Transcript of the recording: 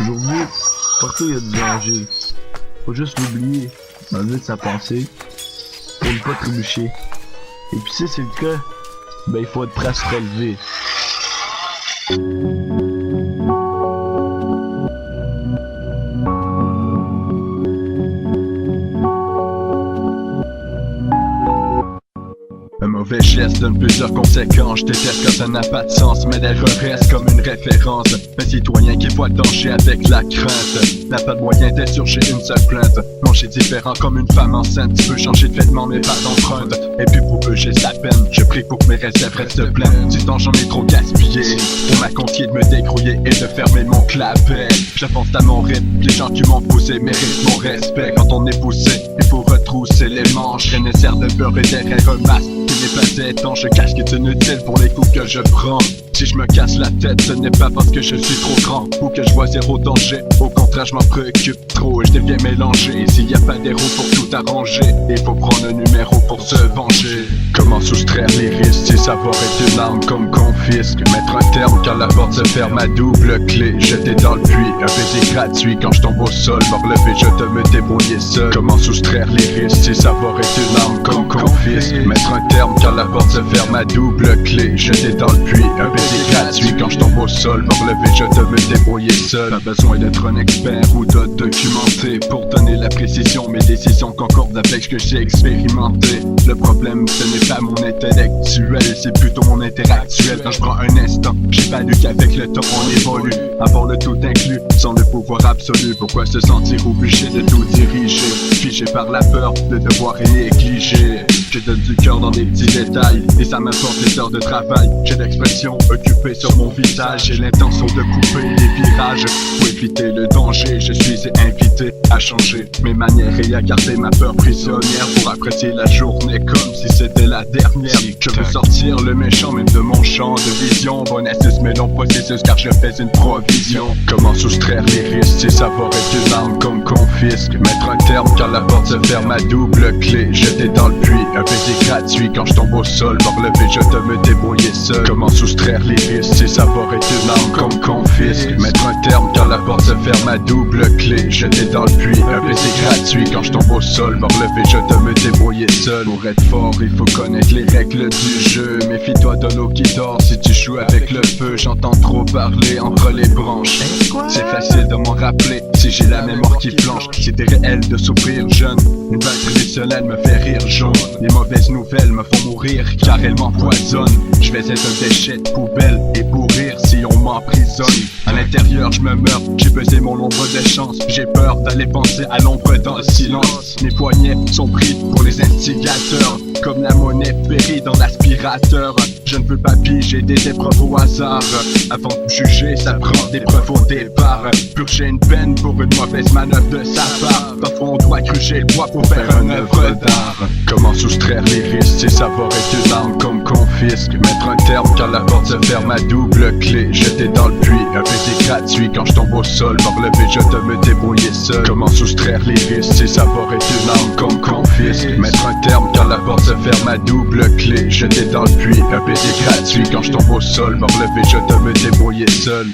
Aujourd'hui, partout il y a du danger. Faut juste l'oublier, enlever de sa pensée, pour ne pas trébucher. Et puis si c'est le cas, ben il faut être prêt à se relever. Un mauvais geste donne plusieurs conséquences. Je déteste quand ça n'a pas de sens, mais l'erreur reste comme une référence. Un citoyen qui voit le danger avec la crainte n'a pas de moyen d'insurger une seule plainte. Manger différent comme une femme enceinte. Tu peux changer de vêtements mais pas d'empreinte. Et puis pour eux j'ai sa peine. Je prie pour que mes réserves restent pleines. Du temps j'en ai trop gaspillé. On m'a confié de me débrouiller et de fermer mon clapet. J'avance à mon rythme. Les gens qui m'ont poussé méritent mon respect. Quand on est poussé, il faut retrousser les manches. Rien ne sert de beurre et derrière un masque. Il n'est pas étanche, je cache qui est inutile pour les coups que je prends. Si je me casse la tête, ce n'est pas parce que je suis trop grand ou que je vois zéro danger. Au contraire, je m'en préoccupe trop et je deviens mélangé. S'il n'y a pas d'héros pour tout arranger, il faut prendre un numéro pour se venger. Comment soustraire les risques si savoir est une arme comme confisque? Mettre un terme quand la porte se ferme à double clé. Jeter dans le puits, un baiser gratuit quand je tombe au sol. Me relever, je te me débrouiller seul. Comment soustraire les risques si savoir est une arme comme confisque? Mettre un terme quand la porte se ferme à double clé. Jeter dans le puits, un baiser gratuit quand je tombe au sol. Me relever, je te me débrouiller seul. Pas besoin d'être un expert ou de documenter pour donner la précision. Mes décisions concordent avec ce que j'ai expérimenté. Le problème, ce n'est pas mon intellectuel, c'est plutôt mon interactuel. Quand je prends un instant, j'évalue qu'avec le temps on évolue. Avoir le tout inclus, sans le pouvoir absolu. Pourquoi se sentir obligé de tout diriger? Figé par la peur de devoir et négliger. Je donne du cœur dans des petits détails et ça m'importe les heures de travail. J'ai l'expression occupée sur mon visage. J'ai l'intention de couper les virages pour éviter le danger. Je suis invité à changer mes manières et à garder ma peur prisonnière pour apprécier la journée comme si c'était la dernière. Je veux sortir le méchant même de mon champ de vision. Bon astuce mais long processus car je fais une provision. Comment soustraire les risques si savoir est une arme comme confisque? Mettre un terme quand la porte se ferme à double clé. Jeter dans le puits, un baiser gratuit quand je tombe au sol. Me relever, je te me débrouiller seul. Comment soustraire les risques si savoir est une arme comme confisque? Mettre un terme quand la porte se ferme à double clé. Jeter dans le puits, un baiser gratuit quand je tombe au sol. Me relever, je te me débrouiller seul. Pour être fort, il faut connaître les règles du jeu. Méfie-toi de l'eau qui dort si tu joues avec le feu. J'entends trop parler entre les branches. C'est facile de m'en rappeler si j'ai la mémoire qui flanche. C'était réel de souffrir jeune. Une vague traditionnelle me fait rire jaune. Les mauvaises nouvelles me font mourir car elles m'empoisonnent. Je vais être un déchet de poubelle et pourrir si on m'emprisonne. À l'intérieur je me meurs, j'ai pesé mon nombre de chances. J'ai peur d'aller penser à l'ombre dans le silence. Mes poignets sont pris pour les instigateurs. Comme la monnaie périt dans l'aspirateur. Je ne veux pas piger des épreuves au hasard. Avant de juger, ça prend des preuves au départ. Purger une peine pour une mauvaise manœuvre de sa part. Parfois on doit gruger le bois pour faire une œuvre d'art. Comment soustraire les risques si savoir est une arme comme confisque? Mettre un terme quand la porte se ferme à double clé. Jeter dans le puits, un baiser gratuit quand je tombe au sol. Me relever, je te me débrouiller seul. Comment soustraire les risques si savoir est une arme comme confisque? Mettre un terme quand la porte se ferme à double clé. Jeter dans le puits, un baiser gratuit quand je tombe au sol. Me relever, je te me débrouiller seul.